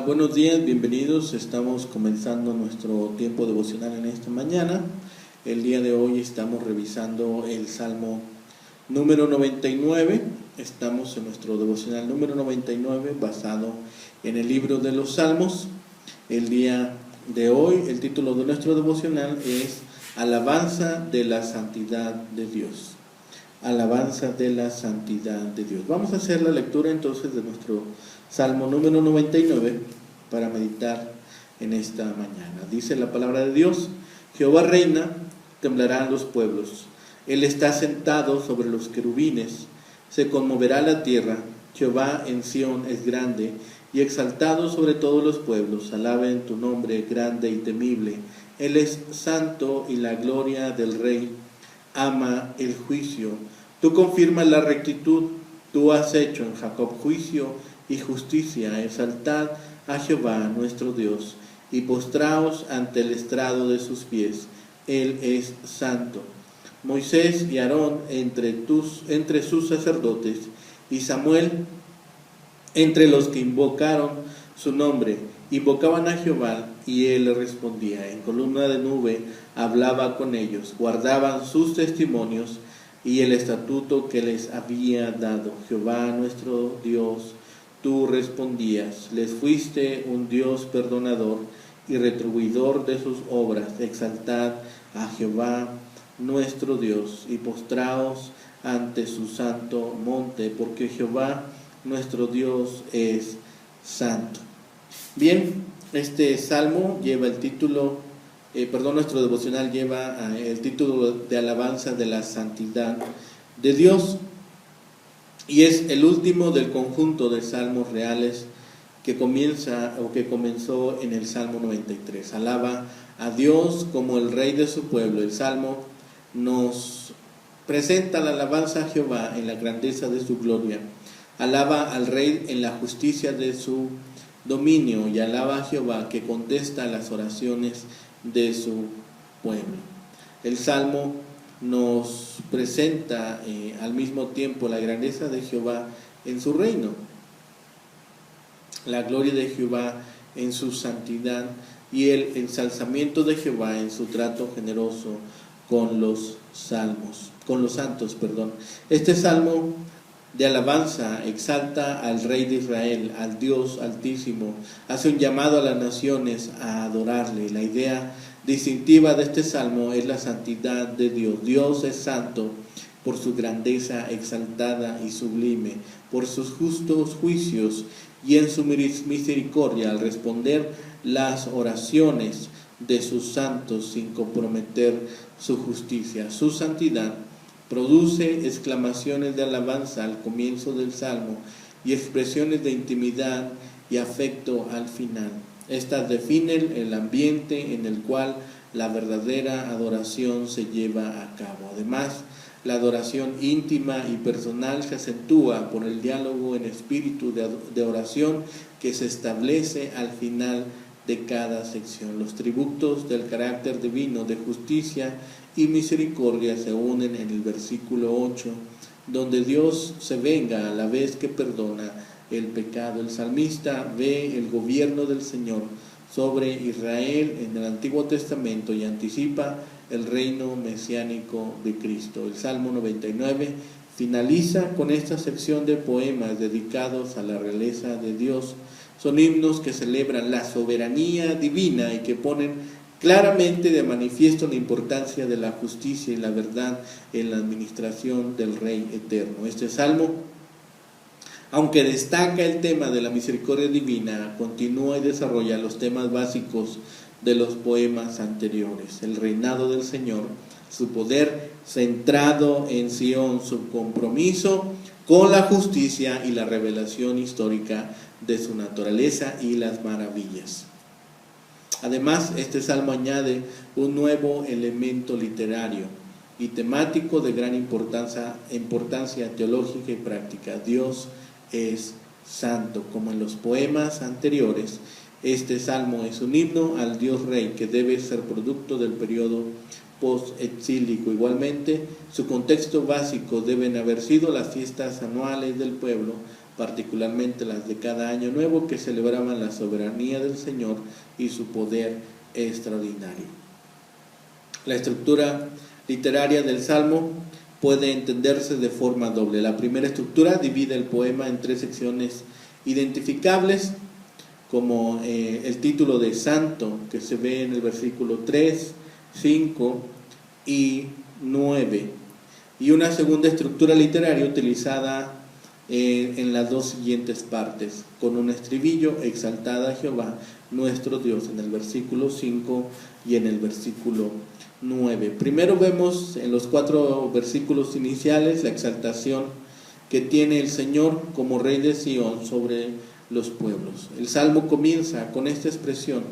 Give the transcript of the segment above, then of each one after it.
Buenos días, bienvenidos. Estamos comenzando nuestro tiempo devocional en esta mañana. El día de hoy estamos revisando el Salmo número 99. Estamos en nuestro devocional número 99 basado en el libro de los Salmos. El día de hoy el título de nuestro devocional es Alabanza de la Santidad de Dios. Alabanza de la Santidad de Dios. Vamos a hacer la lectura entonces de nuestro Salmo número 99 para meditar en esta mañana. Dice la palabra de Dios: Jehová reina, temblarán los pueblos. Él está sentado sobre los querubines, se conmoverá la tierra. Jehová en Sión es grande y exaltado sobre todos los pueblos. Alaben tu nombre grande y temible. Él es santo y la gloria del Rey ama el juicio. Tú confirmas la rectitud, tú has hecho en Jacob juicio y justicia. Exaltad a Jehová nuestro Dios y postraos ante el estrado de sus pies. Él es santo. Moisés y Aarón entre sus sacerdotes, y Samuel entre los que invocaron su nombre. Invocaban a Jehová y él le respondía. En columna de nube hablaba con ellos. Guardaban sus testimonios y el estatuto que les había dado. Jehová nuestro Dios, tú respondías. Les fuiste un Dios perdonador y retribuidor de sus obras. Exaltad a Jehová nuestro Dios y postraos ante su santo monte, porque Jehová nuestro Dios es santo. Bien, este salmo lleva el título, nuestro devocional lleva el título de Alabanza de la Santidad de Dios, y es el último del conjunto de salmos reales que comenzó en el Salmo 93. Alaba a Dios como el Rey de su pueblo. El salmo nos presenta la alabanza a Jehová en la grandeza de su gloria. Alaba al Rey en la justicia de su dominio y alaba a Jehová que contesta las oraciones de su pueblo. El Salmo nos presenta al mismo tiempo la grandeza de Jehová en su reino, la gloria de Jehová en su santidad y el ensalzamiento de Jehová en su trato generoso con los santos. Este salmo de alabanza exalta al Rey de Israel, al Dios Altísimo, hace un llamado a las naciones a adorarle. La idea distintiva de este salmo es la santidad de Dios. Dios es santo por su grandeza exaltada y sublime, por sus justos juicios y en su misericordia al responder las oraciones de sus santos sin comprometer su justicia. Su santidad produce exclamaciones de alabanza al comienzo del salmo y expresiones de intimidad y afecto al final. Estas definen el ambiente en el cual la verdadera adoración se lleva a cabo. Además, la adoración íntima y personal se acentúa por el diálogo en espíritu de oración que se establece al final de cada sección. Los tributos del carácter divino de justicia y misericordia se unen en el versículo 8, donde Dios se venga a la vez que perdona el pecado. El salmista ve el gobierno del Señor sobre Israel en el Antiguo Testamento y anticipa el reino mesiánico de Cristo. El Salmo 99 finaliza con esta sección de poemas dedicados a la realeza de Dios. Son himnos que celebran la soberanía divina y que ponen claramente de manifiesto la importancia de la justicia y la verdad en la administración del Rey eterno. Este salmo, aunque destaca el tema de la misericordia divina, continúa y desarrolla los temas básicos de los poemas anteriores: el reinado del Señor, su poder centrado en Sión, su compromiso con la justicia y la revelación histórica de su naturaleza y las maravillas. Además, este salmo añade un nuevo elemento literario y temático de gran importancia teológica y práctica. Dios es santo. Como en los poemas anteriores, este salmo es un himno al Dios Rey que debe ser producto del periodo post-exílico. Igualmente, su contexto básico deben haber sido las fiestas anuales del pueblo particularmente las de cada año nuevo, que celebraban la soberanía del Señor y su poder extraordinario. La estructura literaria del Salmo puede entenderse de forma doble. La primera estructura divide el poema en 3 secciones identificables, como el título de Santo, que se ve en el versículo 3, 5 y 9, y una segunda estructura literaria utilizada en las 2 siguientes partes, con un estribillo: exaltada a Jehová nuestro Dios, en el versículo 5 y en el versículo 9. Primero vemos en los 4 versículos iniciales la exaltación que tiene el Señor como Rey de Sión sobre los pueblos. El Salmo comienza con esta expresión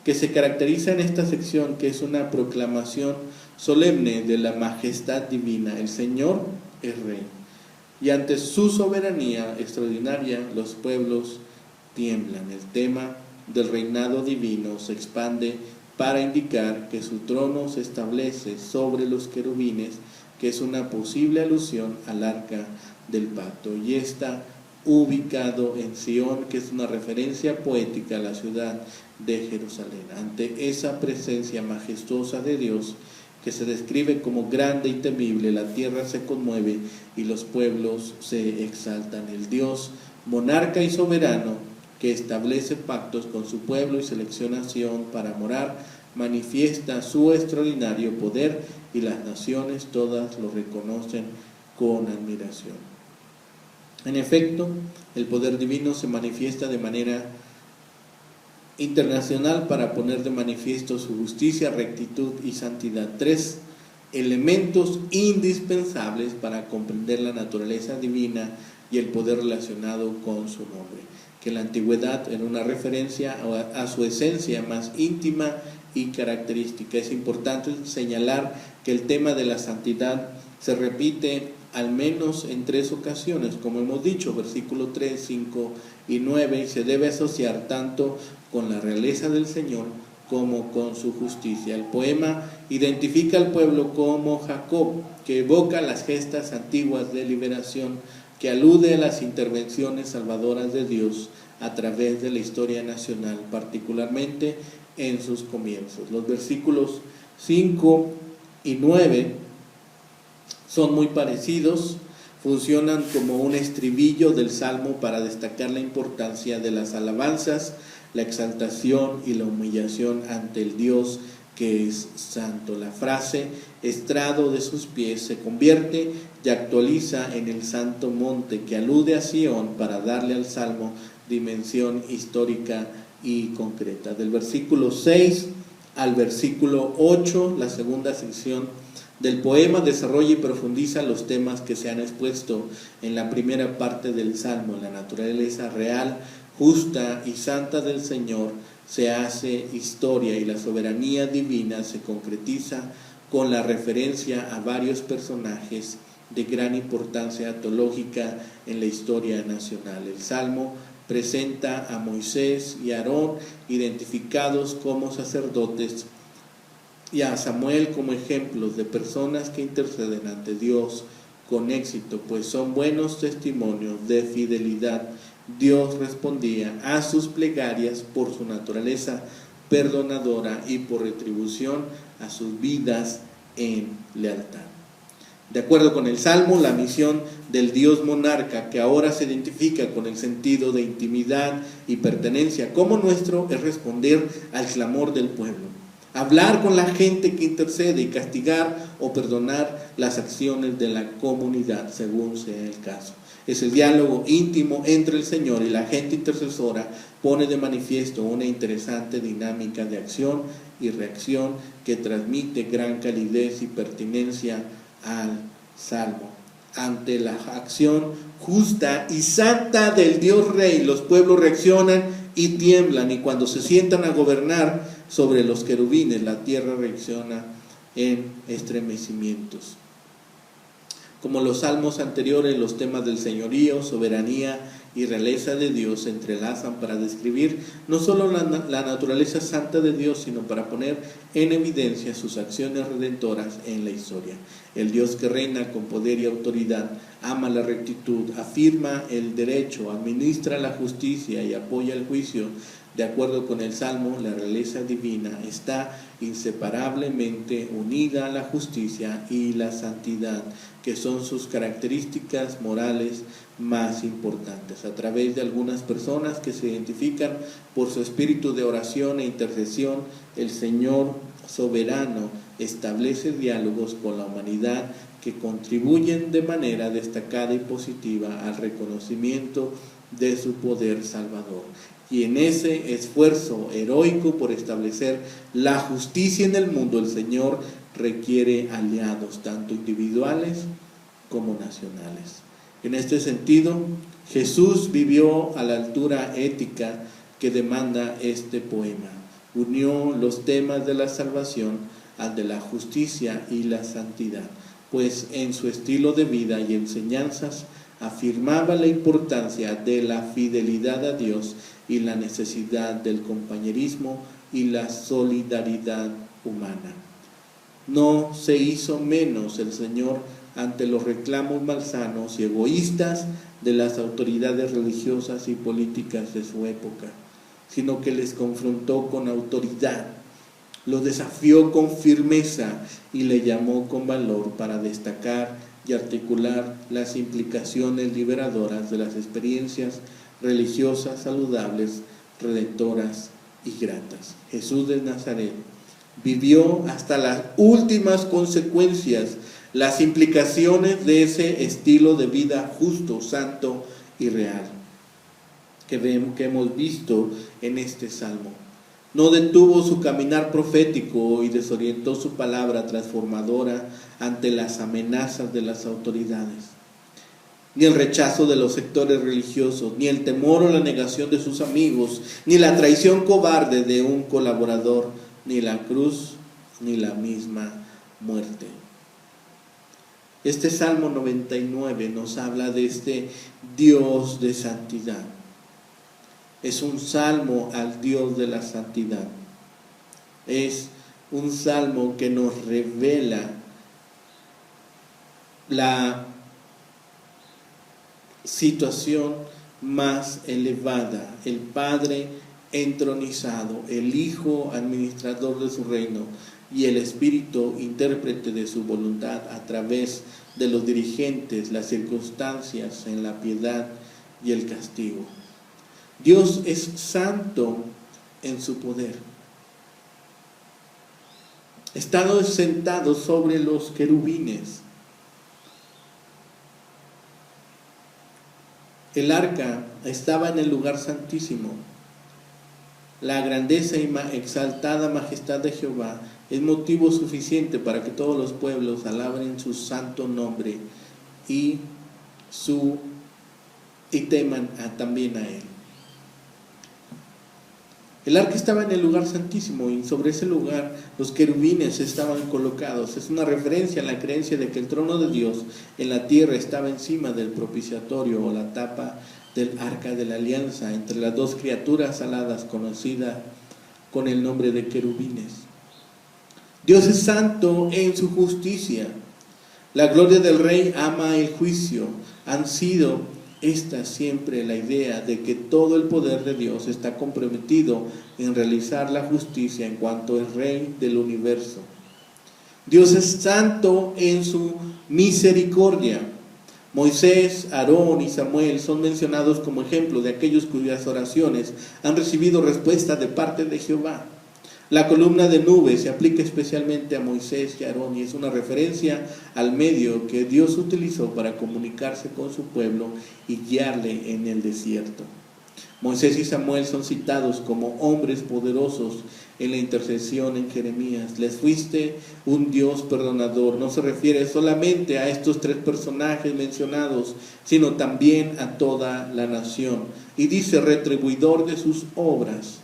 que se caracteriza en esta sección, que es una proclamación solemne de la majestad divina. El Señor es Rey, y ante su soberanía extraordinaria los pueblos tiemblan. El tema del reinado divino se expande para indicar que su trono se establece sobre los querubines, que es una posible alusión al arca del pacto, y está ubicado en Sión, que es una referencia poética a la ciudad de Jerusalén. Ante esa presencia majestuosa de Dios, que se describe como grande y temible, la tierra se conmueve y los pueblos se exaltan. El Dios monarca y soberano, que establece pactos con su pueblo y selecciona a Sión para morar, manifiesta su extraordinario poder, y las naciones todas lo reconocen con admiración. En efecto, el poder divino se manifiesta de manera internacional para poner de manifiesto su justicia, rectitud y santidad. 3 elementos indispensables para comprender la naturaleza divina y el poder relacionado con su nombre, que en la antigüedad era una referencia a su esencia más íntima y característica. Es importante señalar que el tema de la santidad se repite al menos en 3 ocasiones, como hemos dicho, versículo 3, 5 y 9, y se debe asociar tanto con la realeza del Señor como con su justicia. El poema identifica al pueblo como Jacob, que evoca las gestas antiguas de liberación, que alude a las intervenciones salvadoras de Dios a través de la historia nacional, particularmente en sus comienzos. Los versículos 5 y 9 son muy parecidos, funcionan como un estribillo del Salmo para destacar la importancia de las alabanzas, la exaltación y la humillación ante el Dios que es santo. La frase estrado de sus pies se convierte y actualiza en el santo monte, que alude a Sión para darle al Salmo dimensión histórica y concreta. Del versículo 6 al versículo 8, la segunda sección del poema desarrolla y profundiza los temas que se han expuesto en la primera parte del Salmo. La naturaleza real, justa y santa del Señor se hace historia, y la soberanía divina se concretiza con la referencia a varios personajes de gran importancia teológica en la historia nacional. El Salmo presenta a Moisés y Aarón identificados como sacerdotes, y a Samuel como ejemplos de personas que interceden ante Dios con éxito, pues son buenos testimonios de fidelidad. Dios respondía a sus plegarias por su naturaleza perdonadora y por retribución a sus vidas en lealtad. De acuerdo con el Salmo, la misión del Dios monarca, que ahora se identifica con el sentido de intimidad y pertenencia como nuestro, es responder al clamor del pueblo, hablar con la gente que intercede y castigar o perdonar las acciones de la comunidad, según sea el caso. Es el diálogo íntimo entre el Señor y la gente intercesora, pone de manifiesto una interesante dinámica de acción y reacción que transmite gran calidez y pertinencia al Salmo. Ante la acción justa y santa del Dios Rey, los pueblos reaccionan y tiemblan, y cuando se sientan a gobernar sobre los querubines, la tierra reacciona en estremecimientos. Como los salmos anteriores, los temas del señorío, soberanía y realeza de Dios se entrelazan para describir no solo la naturaleza santa de Dios, sino para poner en evidencia sus acciones redentoras en la historia. El Dios que reina con poder y autoridad, ama la rectitud, afirma el derecho, administra la justicia y apoya el juicio. De acuerdo con el Salmo, la realeza divina está inseparablemente unida a la justicia y la santidad, que son sus características morales más importantes. A través de algunas personas que se identifican por su espíritu de oración e intercesión, el Señor soberano establece diálogos con la humanidad que contribuyen de manera destacada y positiva al reconocimiento de su poder salvador. Y en ese esfuerzo heroico por establecer la justicia en el mundo, el Señor requiere aliados, tanto individuales como nacionales. En este sentido, Jesús vivió a la altura ética que demanda este poema. Unió los temas de la salvación al de la justicia y la santidad, pues en su estilo de vida y enseñanzas afirmaba la importancia de la fidelidad a Dios y la necesidad del compañerismo y la solidaridad humana. No se hizo menos el Señor ante los reclamos malsanos y egoístas de las autoridades religiosas y políticas de su época, sino que les confrontó con autoridad, los desafió con firmeza y le llamó con valor para destacar y articular las implicaciones liberadoras de las experiencias religiosas saludables, redentoras y gratas. Jesús de Nazaret vivió hasta las últimas consecuencias las implicaciones de ese estilo de vida justo, santo y real que hemos visto en este salmo. No detuvo su caminar profético y desorientó su palabra transformadora ante las amenazas de las autoridades, ni el rechazo de los sectores religiosos, ni el temor o la negación de sus amigos, ni la traición cobarde de un colaborador, ni la cruz, ni la misma muerte. Este Salmo 99 nos habla de este Dios de santidad. Es un salmo al Dios de la santidad. Es un salmo que nos revela la situación más elevada, el Padre entronizado, el Hijo administrador de su reino y el Espíritu intérprete de su voluntad a través de los dirigentes, las circunstancias en la piedad y el castigo. Dios es santo en su poder. Está sentado sobre los querubines. El arca estaba en el lugar santísimo. La grandeza y exaltada majestad de Jehová es motivo suficiente para que todos los pueblos alaben su santo nombre y teman también a Él. El arca estaba en el lugar santísimo y sobre ese lugar los querubines estaban colocados. Es una referencia a la creencia de que el trono de Dios en la tierra estaba encima del propiciatorio o la tapa del arca de la alianza entre las dos criaturas aladas conocidas con el nombre de querubines. Dios es santo en su justicia. La gloria del Rey ama el juicio. Han sido esta siempre la idea de que todo el poder de Dios está comprometido en realizar la justicia en cuanto es Rey del universo. Dios es santo en su misericordia. Moisés, Aarón y Samuel son mencionados como ejemplo de aquellos cuyas oraciones han recibido respuesta de parte de Jehová. La columna de nube se aplica especialmente a Moisés y Aarón y es una referencia al medio que Dios utilizó para comunicarse con su pueblo y guiarle en el desierto. Moisés y Samuel son citados como hombres poderosos en la intercesión en Jeremías. Les fuiste un Dios perdonador. No se refiere solamente a estos tres personajes mencionados, sino también a toda la nación. Y dice, retribuidor de sus obras,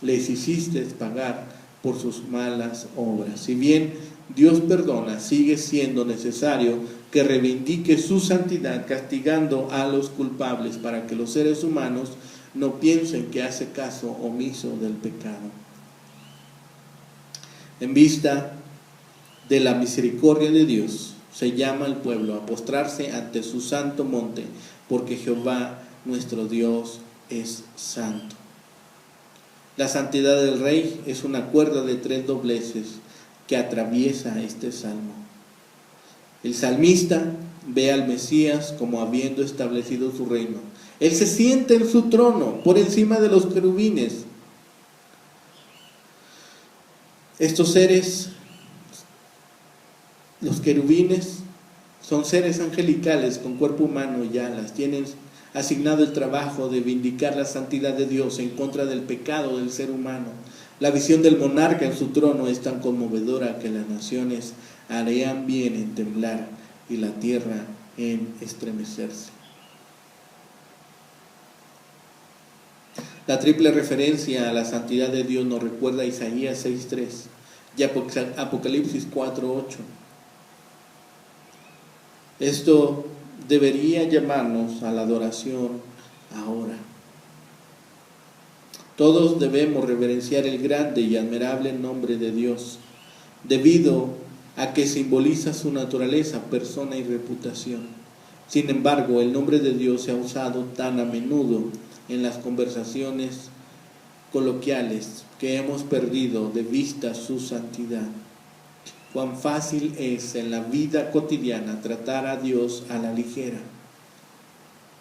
les hiciste pagar por sus malas obras. Si bien Dios perdona, sigue siendo necesario que reivindique su santidad, castigando a los culpables para que los seres humanos no piensen que hace caso omiso del pecado. En vista de la misericordia de Dios, se llama al pueblo a postrarse ante su santo monte, porque Jehová nuestro Dios es santo. La santidad del Rey es una cuerda de 3 dobleces que atraviesa este salmo. El salmista ve al Mesías como habiendo establecido su reino. Él se sienta en su trono por encima de los querubines. Estos seres, los querubines, son seres angelicales con cuerpo humano y alas. Tienen asignado el trabajo de vindicar la santidad de Dios en contra del pecado del ser humano. La visión del monarca en su trono es tan conmovedora que las naciones harían bien en temblar y la tierra en estremecerse. La triple referencia a la santidad de Dios nos recuerda a Isaías 6:3 y Apocalipsis 4:8. Esto debería llamarnos a la adoración ahora. Todos debemos reverenciar el grande y admirable nombre de Dios, debido a que simboliza su naturaleza, persona y reputación. Sin embargo, el nombre de Dios se ha usado tan a menudo en las conversaciones coloquiales que hemos perdido de vista su santidad. Cuán fácil es en la vida cotidiana tratar a Dios a la ligera.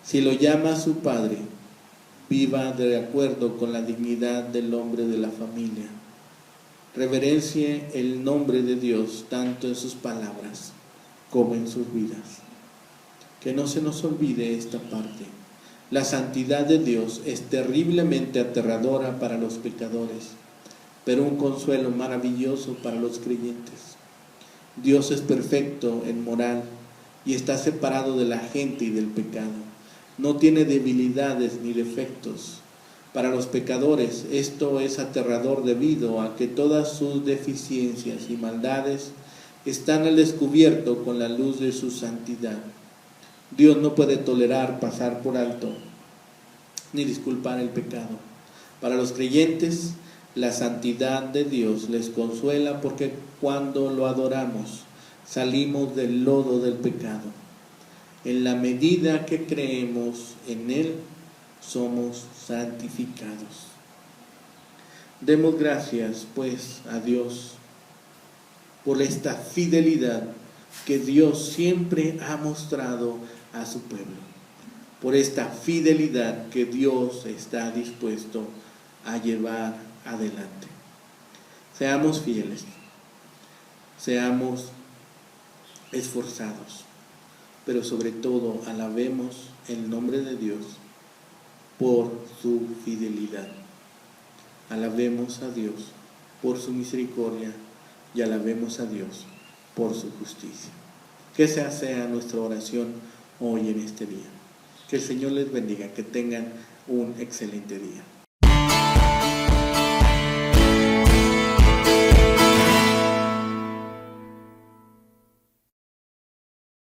Si lo llama su Padre, viva de acuerdo con la dignidad del hombre de la familia. Reverencie el nombre de Dios tanto en sus palabras como en sus vidas. Que no se nos olvide esta parte. La santidad de Dios es terriblemente aterradora para los pecadores, pero un consuelo maravilloso para los creyentes. Dios es perfecto en moral y está separado de la gente y del pecado. No tiene debilidades ni defectos. Para los pecadores esto es aterrador debido a que todas sus deficiencias y maldades están al descubierto con la luz de su santidad. Dios no puede tolerar pasar por alto ni disculpar el pecado. Para los creyentes, la santidad de Dios les consuela porque cuando lo adoramos, salimos del lodo del pecado. En la medida que creemos en Él, somos santificados. Demos gracias, pues, a Dios por esta fidelidad que Dios siempre ha mostrado a su pueblo, por esta fidelidad que Dios está dispuesto a llevar adelante. Seamos fieles, seamos esforzados, pero sobre todo alabemos el nombre de Dios por su fidelidad. Alabemos a Dios por su misericordia y alabemos a Dios por su justicia. Que esa sea nuestra oración hoy en este día. Que el Señor les bendiga, que tengan un excelente día.